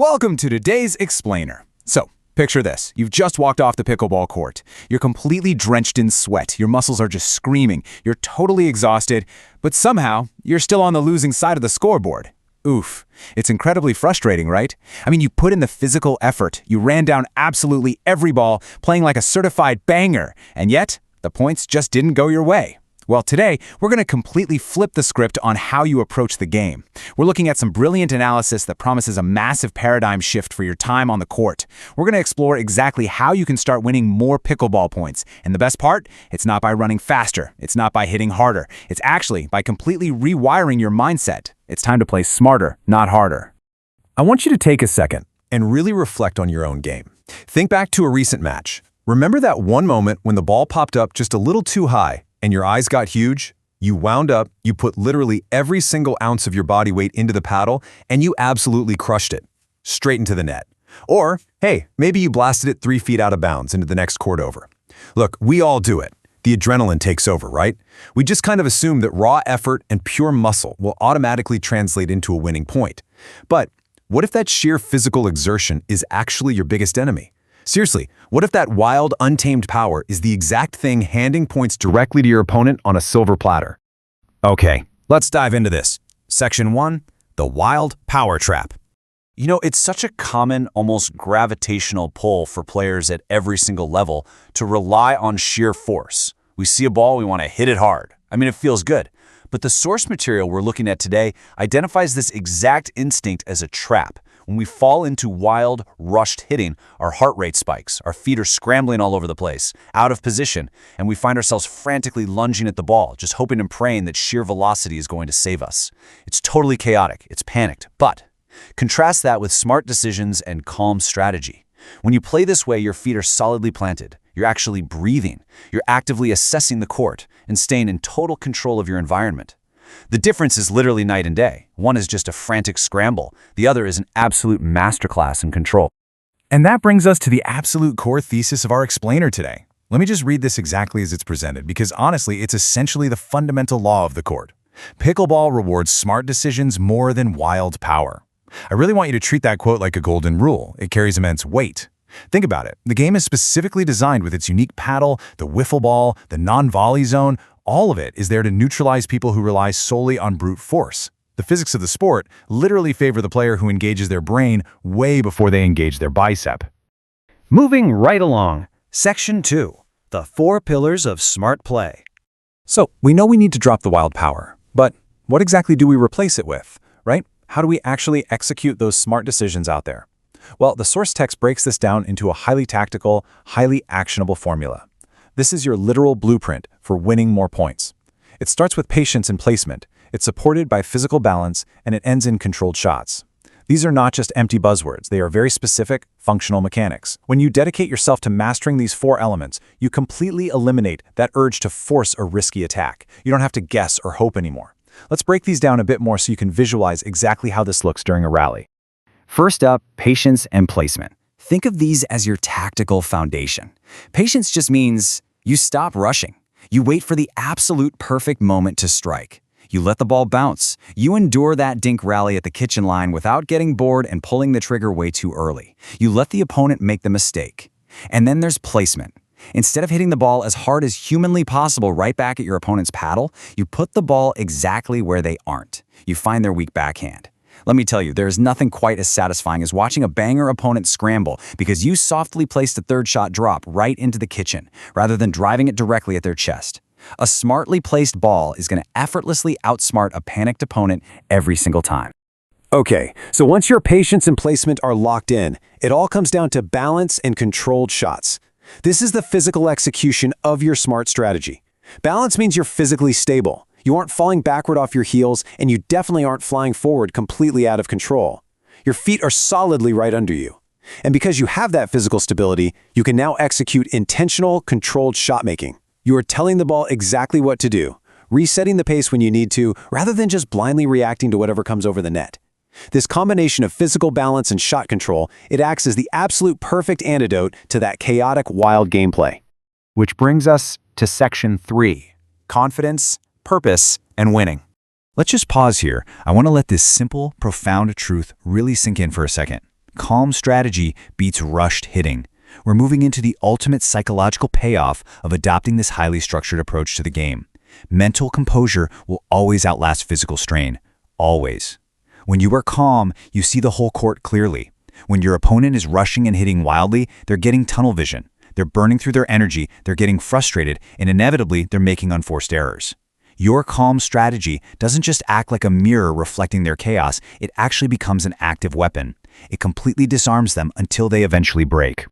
Welcome to today's Explainer. So, picture this. You've just walked off the pickleball court. You're completely drenched in sweat. Your muscles are just screaming. You're totally exhausted, but somehow, you're still on the losing side of the scoreboard. Oof. It's incredibly frustrating, right? I mean, you put in the physical effort. You ran down absolutely every ball, playing like a certified banger, and yet, the points just didn't go your way. Well, today, we're going to completely flip the script on how you approach the game. We're looking at some brilliant analysis that promises a massive paradigm shift for your time on the court. We're going to explore exactly how you can start winning more pickleball points. And the best part? It's not by running faster. It's not by hitting harder. It's actually by completely rewiring your mindset. It's time to play smarter, not harder. I want you to take a second and really reflect on your own game. Think back to a recent match. Remember that one moment when the ball popped up just a little too high and your eyes got huge? You wound up, you put literally every single ounce of your body weight into the paddle, and you absolutely crushed it, straight into the net. Or, hey, maybe you blasted it 3 feet out of bounds into the next court over. Look, we all do it. The adrenaline takes over, right? We just kind of assume that raw effort and pure muscle will automatically translate into a winning point. But what if that sheer physical exertion is actually your biggest enemy? Seriously, what if that wild, untamed power is the exact thing handing points directly to your opponent on a silver platter? Okay, let's dive into this. Section 1, the wild power trap. You know, it's such a common, almost gravitational pull for players at every single level to rely on sheer force. We see a ball, we want to hit it hard. I mean, it feels good. But the source material we're looking at today identifies this exact instinct as a trap. When we fall into wild, rushed hitting, our heart rate spikes, our feet are scrambling all over the place, out of position, and we find ourselves frantically lunging at the ball, just hoping and praying that sheer velocity is going to save us. It's totally chaotic, it's panicked, but contrast that with smart decisions and calm strategy. When you play this way, your feet are solidly planted. You're actually breathing. You're actively assessing the court and staying in total control of your environment. The difference is literally night and day. One is just a frantic scramble. The other is an absolute masterclass in control. And that brings us to the absolute core thesis of our explainer today. Let me just read this exactly as it's presented, because honestly, it's essentially the fundamental law of the court. Pickleball rewards smart decisions more than wild power. I really want you to treat that quote like a golden rule. It carries immense weight. Think about it. The game is specifically designed with its unique paddle, the wiffle ball, the non-volley zone. All of it is there to neutralize people who rely solely on brute force. The physics of the sport literally favor the player who engages their brain way before they engage their bicep. Moving right along. Section 2. The 4 pillars of smart play. So, we know we need to drop the wild power, but what exactly do we replace it with, right? How do we actually execute those smart decisions out there? Well, the source text breaks this down into a highly tactical, highly actionable formula. This is your literal blueprint for winning more points. It starts with patience and placement, it's supported by physical balance, and it ends in controlled shots. These are not just empty buzzwords, they are very specific, functional mechanics. When you dedicate yourself to mastering these 4 elements, you completely eliminate that urge to force a risky attack. You don't have to guess or hope anymore. Let's break these down a bit more so you can visualize exactly how this looks during a rally. First up, patience and placement. Think of these as your tactical foundation. Patience just means you stop rushing. You wait for the absolute perfect moment to strike. You let the ball bounce. You endure that dink rally at the kitchen line without getting bored and pulling the trigger way too early. You let the opponent make the mistake. And then there's placement. Instead of hitting the ball as hard as humanly possible right back at your opponent's paddle, you put the ball exactly where they aren't. You find their weak backhand. Let me tell you, there is nothing quite as satisfying as watching a banger opponent scramble because you softly placed a third shot drop right into the kitchen, rather than driving it directly at their chest. A smartly placed ball is going to effortlessly outsmart a panicked opponent every single time. Okay, so once your patience and placement are locked in, it all comes down to balance and controlled shots. This is the physical execution of your smart strategy. Balance means you're physically stable. You aren't falling backward off your heels, and you definitely aren't flying forward completely out of control. Your feet are solidly right under you. And because you have that physical stability, you can now execute intentional, controlled shot making. You are telling the ball exactly what to do, resetting the pace when you need to, rather than just blindly reacting to whatever comes over the net. This combination of physical balance and shot control, it acts as the absolute perfect antidote to that chaotic, wild gameplay. Which brings us to Section 3, confidence, purpose, and winning. Let's just pause here. I want to let this simple, profound truth really sink in for a second. calm strategy beats rushed hitting. We're moving into the ultimate psychological payoff of adopting this highly structured approach to the game. Mental composure will always outlast physical strain. Always. When you are calm, you see the whole court clearly. When your opponent is rushing and hitting wildly, they're getting tunnel vision. They're burning through their energy, they're getting frustrated, and inevitably, they're making unforced errors. Your calm strategy doesn't just act like a mirror reflecting their chaos, it actually becomes an active weapon. It completely disarms them until they eventually break.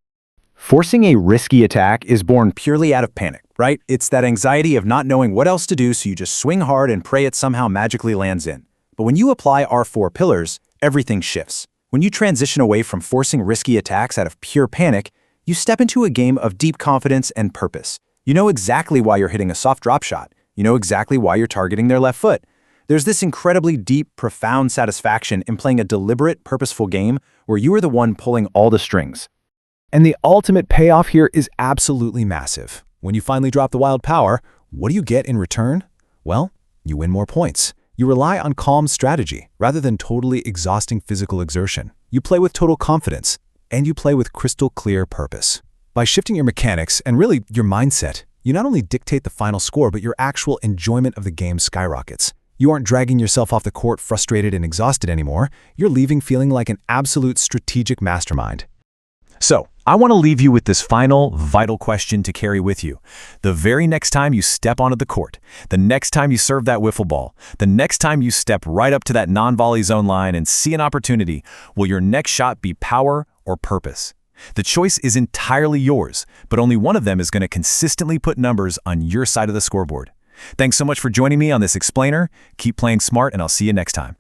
Forcing a risky attack is born purely out of panic, right? It's that anxiety of not knowing what else to do, so you just swing hard and pray it somehow magically lands in. But when you apply our 4 pillars, everything shifts. When you transition away from forcing risky attacks out of pure panic, you step into a game of deep confidence and purpose. You know exactly why you're hitting a soft drop shot. You know exactly why you're targeting their left foot. There's this incredibly deep, profound satisfaction in playing a deliberate, purposeful game where you are the one pulling all the strings. And the ultimate payoff here is absolutely massive. When you finally drop the wild power, what do you get in return? Well, you win more points. You rely on calm strategy rather than totally exhausting physical exertion. You play with total confidence, and you play with crystal clear purpose. By shifting your mechanics and really your mindset, you not only dictate the final score, but your actual enjoyment of the game skyrockets. You aren't dragging yourself off the court frustrated and exhausted anymore. You're leaving feeling like an absolute strategic mastermind. So, I want to leave you with this final, vital question to carry with you. The very next time you step onto the court, the next time you serve that wiffle ball, the next time you step right up to that non-volley zone line and see an opportunity, will your next shot be power or purpose? The choice is entirely yours, but only one of them is going to consistently put numbers on your side of the scoreboard. Thanks so much for joining me on this explainer. Keep playing smart, and I'll see you next time.